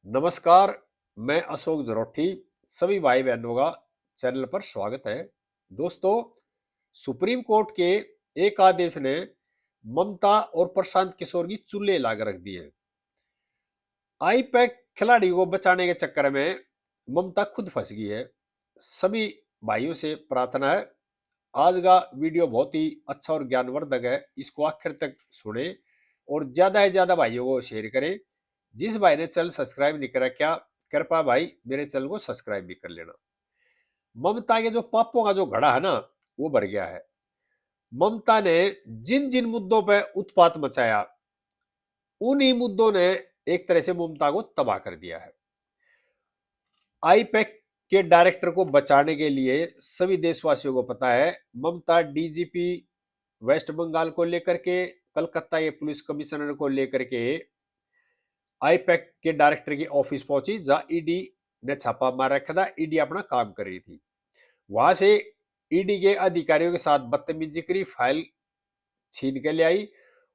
नमस्कार। मैं अशोक जरोठी। सभी भाई बहनों का चैनल पर स्वागत है। दोस्तों, सुप्रीम कोर्ट के एक आदेश ने ममता और प्रशांत किशोर की चूल्हे लाकर रख दी है। आईपैक खिलाड़ी को बचाने के चक्कर में ममता खुद फंस गई है। सभी भाइयों से प्रार्थना है, आज का वीडियो बहुत ही अच्छा और ज्ञानवर्धक है, इसको आखिर तक सुने और ज्यादा से ज्यादा भाइयों को शेयर करें। जिस भाई ने चैनल सब्सक्राइब नहीं करा, क्या कृपया भाई मेरे चैनल को सब्सक्राइब भी कर लेना। ममता के जो पापों का जो घड़ा है ना, वो भर गया है। ममता ने जिन जिन मुद्दों पर उत्पात मचाया, उन्हीं मुद्दों ने एक तरह से ममता को तबाह कर दिया है। आईपैक के डायरेक्टर को बचाने के लिए सभी देशवासियों को पता है, ममता डीजीपी वेस्ट बंगाल को लेकर के, कलकत्ता के पुलिस कमिश्नर को लेकर के आईपैक के डायरेक्टर की ऑफिस पहुंची, जहां ईडी ने छापा मार रखा था। ईडी अपना काम कर रही थी। वहां से ईडी के अधिकारियों के साथ बदतमीजी करी, फाइल छीन के ले आई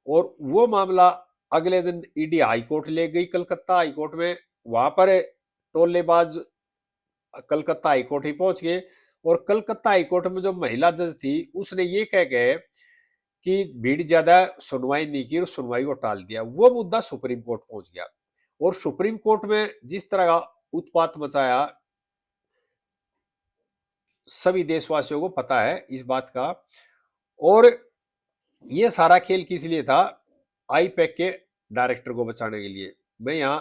और वो मामला अगले दिन ईडी हाई कोर्ट ले गई, कलकत्ता हाई कोर्ट में। वहां पर टोलेबाज कलकत्ता हाई कोर्ट ही पहुंच गए और कलकत्ता हाई कोर्ट में जो महिला जज थी, उसने ये कह गए कि भीड़ ज्यादा, सुनवाई नहीं की और सुनवाई को टाल दिया। वो मुद्दा सुप्रीम कोर्ट पहुंच गया और सुप्रीम कोर्ट में जिस तरह का उत्पात मचाया, सभी देशवासियों को पता है इस बात का। और ये सारा खेल किस लिए था? आईपैक के डायरेक्टर को बचाने के लिए। मैं यहां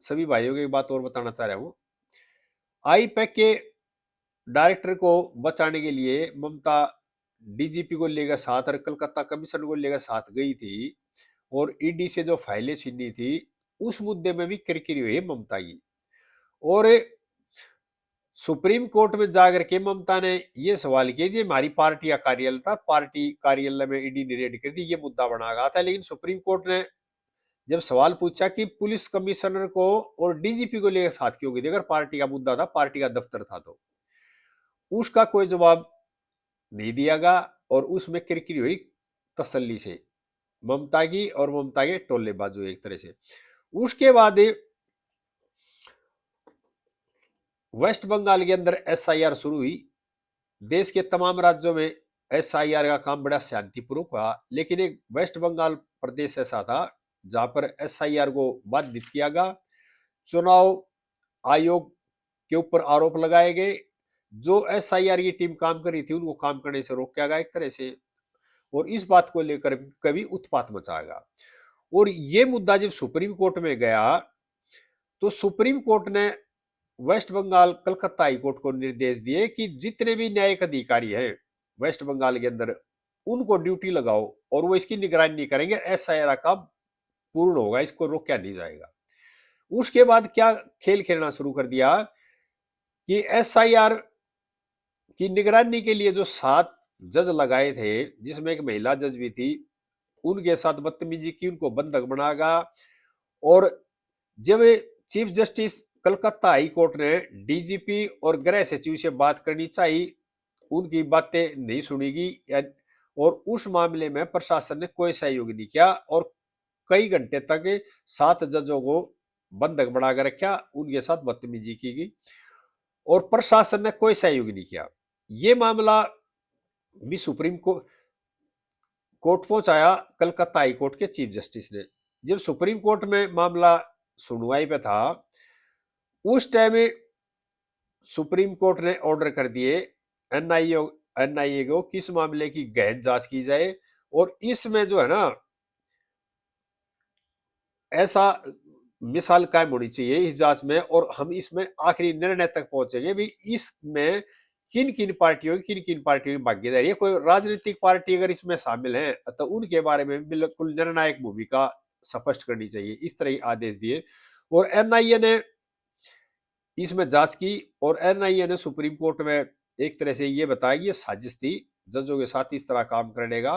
सभी भाइयों को एक बात और बताना चाह रहा हूं। आईपैक के डायरेक्टर को बचाने के लिए ममता डीजीपी को लेकर साथ और कलकत्ता कमिश्नर को लेकर साथ गई थी और ईडी से जो फाइलें छीनी थी, उस मुद्दे में भी किरकिरी हुई है ममता की। और सुप्रीम कोर्ट में जाकर के ममता ने यह सवाल किया कि हमारी पार्टी का कार्यालय था, पार्टी कार्यालय में ईडी ने रेड कर दी, ये मुद्दा बना गया था। लेकिन सुप्रीम कोर्ट ने जब सवाल पूछा कि पुलिस कमिश्नर को और डीजीपी को लेकर साथ क्यों गई, अगर पार्टी का मुद्दा था, पार्टी का दफ्तर था, तो उसका कोई जवाब नहीं दिया गया और उसमें किरकिरी हुई तसल्ली से ममता की और ममता के टोलेबाजू एक तरह से। उसके बाद वेस्ट बंगाल के अंदर एसआईआर शुरू हुई। देश के तमाम राज्यों में एसआईआर का काम बड़ा शांतिपूर्वक हुआ, लेकिन एक वेस्ट बंगाल प्रदेश ऐसा था जहां पर एसआईआर को बाधित किया गया। चुनाव आयोग के ऊपर आरोप लगाए गए। जो एसआईआर की टीम काम कर रही थी, उनको काम करने से रोका गया एक तरह से, और इस बात को लेकर कभी उत्पात मचाएगा। और ये मुद्दा जब सुप्रीम कोर्ट में गया, तो सुप्रीम कोर्ट ने west Bengal Calcutta high court को निर्देश दिए कि जितने भी न्यायिक अधिकारी हैं वेस्ट बंगाल के अंदर, उनको ड्यूटी लगाओ और वो इसकी निगरानी नहीं करेंगे, एसआईआर काम पूर्ण होगा, इसको रोका नहीं जाएगा। उसके बाद क्या खेल खेलना शुरू कर दिया कि एसआईआर की निगरानी के लिए जो 7 जज लगाए थे, जिसमें एक महिला जज भी थी, उनके साथ बदतमीजी की, उनको बंधक बनागा। और जब chief justice Calcutta high court ने डीजीपी और गृह सचिव से बात करनी चाहिए, उनकी बातें नहीं सुनेगी, और उस मामले में प्रशासन ने कोई सहयोग नहीं किया और कई घंटे तक 7 जजों को बंधक बनाकर रखा, उनके साथ बदतमीजी की गई और प्रशासन ने कोई सहयोग नहीं किया। ये मामला भी सुप्रीम कोर्ट पहुंचाया कलकत्ता हाई कोर्ट के चीफ जस्टिस ने। जब सुप्रीम कोर्ट में मामला सुनवाई पे था, उस टाइम सुप्रीम कोर्ट ने ऑर्डर कर दिए एनआईए एनआईए को किस मामले की गहन जांच की जाए और इसमें जो है ना, ऐसा मिसाल कायम होनी चाहिए इस जांच में, और हम इसमें आखिरी निर्णय तक पहुंचेंगे भी इसमें किन किन पार्टियों की भागीदारी है। कोई राजनीतिक पार्टी अगर इसमें शामिल है तो उनके बारे में बिल्कुल निर्णायक भूमिका स्पष्ट करनी चाहिए, इस तरह आदेश दिए। और एनआईए ने इसमें जांच की और एनआईए ने सुप्रीम कोर्ट में एक तरह से ये बताया कि ये साजिश थी, जजों के साथ इस तरह काम करने का।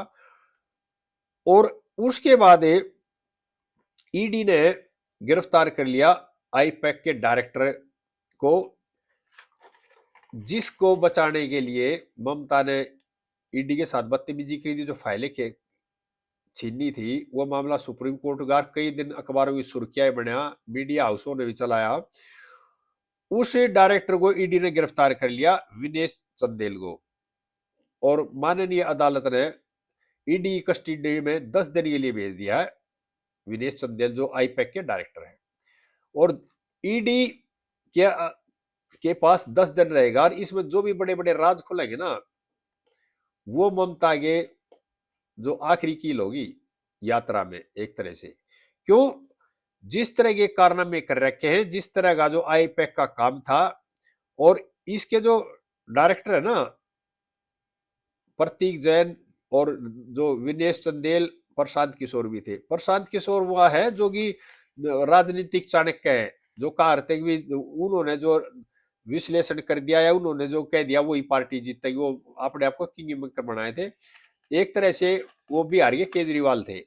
और उसके बाद ईडी ने गिरफ्तार कर लिया आईपैक के डायरेक्टर को, जिसको बचाने के लिए ममता ने ईडी के साथ बदतमीजी की थी, जो फाइलें छीनी थी, वो मामला सुप्रीम कोर्ट गया, कई दिन अखबारों की सुर्खियां बना, मीडिया हाउसों ने भी चलाया। उस डायरेक्टर को ईडी ने गिरफ्तार कर लिया, विनेश चंदेल को, और माननीय अदालत ने ईडी कस्टडी में 10 दिन के लिए भेज दिया है विनेश चंदेल, जो आईपैक के डायरेक्टर हैं। और ईडी के पास 10 दिन रहेगा, और इसमें जो भी बड़े बड़े राज खुलेंगे ना, वो ममता के जो आखिरी कील होगी यात्रा में, एक तरह से। क्यों? जिस तरह के कारनामे कर रखे हैं, जिस तरह का जो आईपैक का काम था, और इसके जो डायरेक्टर है ना प्रतीक जैन, और जो विनेश चंदेल, प्रशांत किशोर भी थे। प्रशांत किशोर वह है जो कि राजनीतिक चाणक्य है, जो कहते भी उन्होंने जो विश्लेषण कर दिया या उन्होंने जो कह दिया वही पार्टी जीतेगी, वो अपने आप को किंग मेकर बनाए थे। एक तरह से वो बिहार के केजरीवाल थे।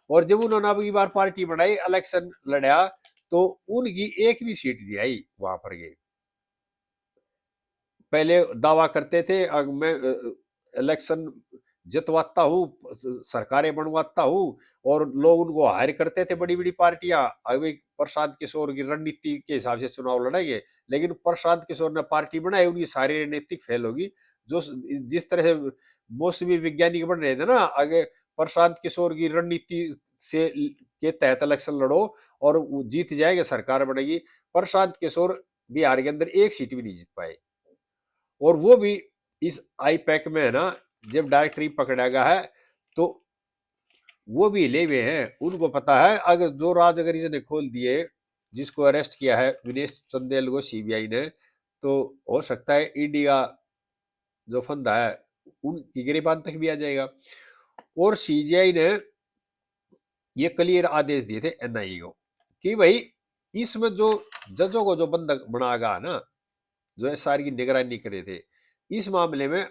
और जब उन्होंने अब की बार पार्टी बनाई, इलेक्शन लड़ा, तो उनकी एक भी सीट नहीं आई वहां पर गए। पहले दावा करते थे मैं इलेक्शन जितवाता हूँ, सरकारें बनवाता हूँ, और लोग उनको हायर करते थे बड़ी बड़ी पार्टियां। अभी प्रशांत किशोर की रणनीति के हिसाब से चुनाव लड़ेंगे, लेकिन प्रशांत किशोर ने पार्टी बनाई, उनकी सारी रणनीतिक फेल होगी। जो जिस तरह से मौसमी वैज्ञानिक बन रहे थे ना आगे, प्रशांत किशोर की रणनीति से के तहत इलेक्शन लड़ो और जीत जाएंगे, सरकार बनेगी। प्रशांत किशोर बिहार के अंदर एक सीट भी नहीं जीत पाए, और वो भी इस आई पैक में है ना, जब डायरेक्टरी पकड़ा गया है तो वो भी ले हुए हैं। उनको पता है अगर जो राज अगर इसने खोल दिए, जिसको अरेस्ट किया है विनेश चंदेल को सीबीआई ने, तो हो सकता है ईडी का जो फंदा है उनकी गिरफ्तार तक भी आ जाएगा। और सीजीआई ने ये क्लियर आदेश दिए थे एनआईए को कि भाई इसमें जो जजों को जो बंधक बनागा ना, जो एसआर की निगरानी कर रहे थे, इस मामले में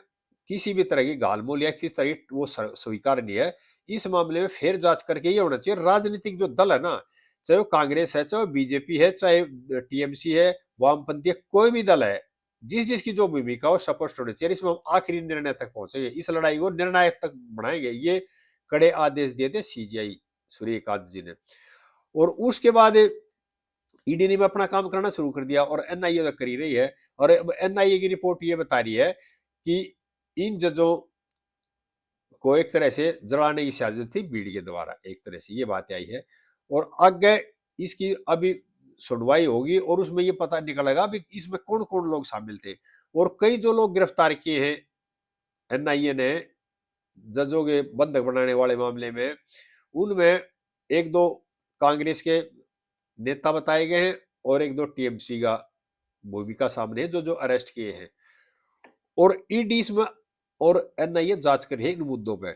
किसी भी तरह की गालमोल या किस तरह की वो स्वीकार नहीं है। इस मामले में फिर जांच करके ये होना चाहिए, राजनीतिक जो दल है ना, चाहे वो कांग्रेस है, चाहे वो बीजेपी है, चाहे टीएमसी है, वामपंथी है, कोई भी दल है, जिस जिसकी जो भूमिका हो स्पष्ट होनी चाहिए। इसमें हम आखिरी निर्णय तक पहुंचेंगे, इस लड़ाई को निर्णायक तक बढ़ाएंगे, ये कड़े आदेश दिए थे सीजीआई सूर्यकांत जी ने। और उसके बाद ईडी ने भी अपना काम करना शुरू कर दिया, और एनआईए तक कर ही रही है। और एनआईए की रिपोर्ट ये बता रही है कि इन जजों को एक तरह से जलाने की सियासत थी भीड़ के द्वारा, एक तरह से ये बात आई है। और आगे इसकी अभी सुनवाई होगी, और उसमें ये पता निकलेगा भी इसमें कौन कौन लोग शामिल थे। और कई जो लोग गिरफ्तार किए हैं एनआईए ने जजों के बंधक बनाने वाले मामले में, उनमें एक दो कांग्रेस के नेता बताए गए हैं, और एक दो टीएमसी का भूमिका सामने है जो जो अरेस्ट किए हैं। और ईडी इसमें और एनआईए जांच कर रही है इन मुद्दों पे।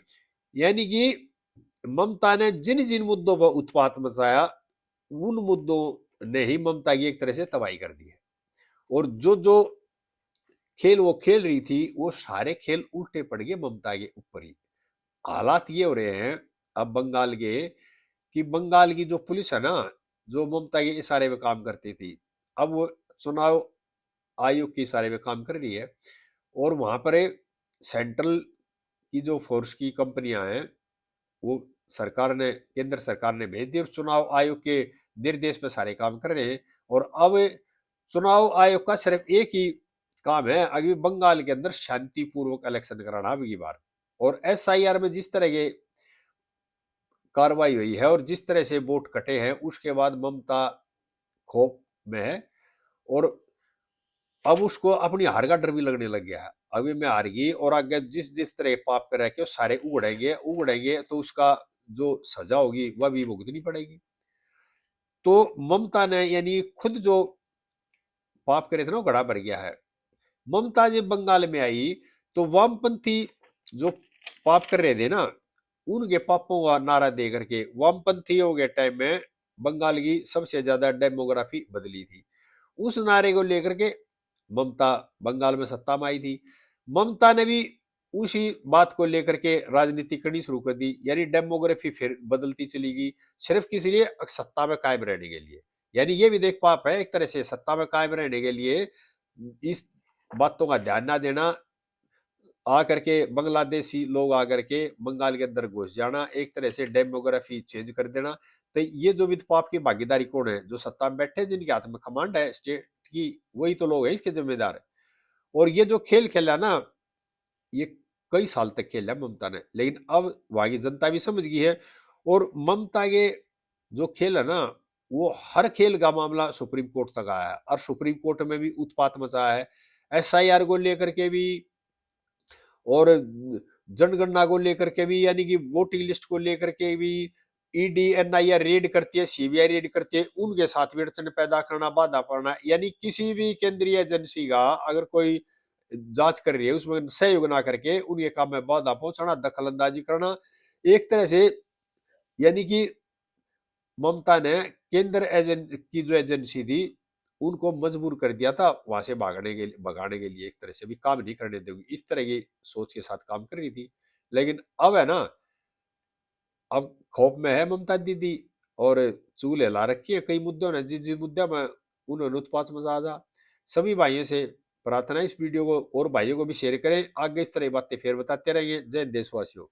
यानी कि ममता ने जिन जिन मुद्दों पर उत्पात मचाया, उन मुद्दों ने ही ममता की एक तरह से तबाही कर दी है। और जो जो खेल वो खेल रही थी, वो सारे खेल उल्टे पड़ गए ममता के ऊपर ही। हालात ये हो रहे हैं अब बंगाल के, कि बंगाल की जो पुलिस है ना, जो ममता के इशारे में काम करती थी, अब वो चुनाव आयोग के इशारे में काम कर रही है। और वहां पर सेंट्रल की जो फोर्स की कंपनियां हैं, वो सरकार ने, केंद्र सरकार ने भेज दी, और चुनाव आयोग के निर्देश पे सारे काम कर रहे हैं। और अब चुनाव आयोग का सिर्फ एक ही काम है अभी बंगाल के अंदर शांतिपूर्वक इलेक्शन कराना अब की बार। और एसआईआर में जिस तरह के कार्रवाई हुई है और जिस तरह से वोट कटे हैं, उसके बाद ममता खौफ में है, और अब उसको अपनी हार का डर भी लगने लग गया है। अभी मैं हार गई और आगे जिस जिस तरह पाप कर रखे सारे उगड़ेंगे उगड़ेंगे, तो उसका जो सजा होगी वह भी भुगतनी पड़ेगी। तो ममता ने यानी खुद जो पाप करे थे ना, वो घड़ा भर गया है। ममता जब बंगाल में आई, तो वामपंथी जो पाप कर रहे थे ना, उनके पापों का नारा दे करके वामपंथियों के टाइम में बंगाल की सबसे ज्यादा डेमोग्राफी बदली थी। उस नारे को लेकर के ममता बंगाल में सत्ता में आई थी। ममता ने भी उसी बात को लेकर के राजनीति करनी शुरू कर दी, यानी डेमोग्राफी फिर बदलती चली गई, सिर्फ किसी लिए सत्ता में कायम रहने के लिए। यानी ये भी देख पाप है एक तरह से, सत्ता में कायम रहने के लिए इस बातों का ध्यान ना देना, आकर के बांग्लादेशी लोग आकर के बंगाल के अंदर घुस जाना, एक तरह से डेमोग्राफी चेंज कर देना। तो ये जो विधपाप की भागीदारी कौन है? जो सत्ता में बैठे, जिनके हाथ में कमांड है स्टेट की, वही तो लोग हैं इसके जिम्मेदार। और ये जो खेल खेला ना, ये कई साल तक खेला ममता ने, लेकिन अब वहां की जनता भी समझ गई है। और ममता के जो खेल है ना, वो हर खेल का मामला सुप्रीम कोर्ट तक आया है, और सुप्रीम कोर्ट में भी उत्पात मचा है। एसआईआर को लेकर के भी, और जनगणना को लेकर के भी, यानी कि वोटिंग लिस्ट को लेकर के भी ईडी एनआईआर रेड करती है, सीबीआई रेड करती है, उनके साथ भी अड़चन पैदा करना, बाधा पड़ना। यानी किसी भी केंद्रीय एजेंसी का अगर कोई जांच कर रही है, उसमें सहयोग ना करके उनके काम में बाधा पहुंचाना, दखल अंदाजी करना, एक तरह से यानी कि ममता ने केंद्र एजेंट की जो एजेंसी थी, उनको मजबूर कर दिया था वहां से भगाने के लिए, एक तरह से भी काम नहीं करने देगी, इस तरह की सोच के साथ काम कर रही थी। लेकिन अब है ना, अब खौफ में है ममता दीदी, और चूल हिला रखी है कई मुद्दों ने, जिस जिस मुद्दे में उन्होंने उत्पात मचा जा। सभी भाइयों से प्रार्थना है इस वीडियो को और भाइयों को भी शेयर करें, आगे इस तरह की बातें फिर बताते रहेंगे। जय हिंद देशवासियों।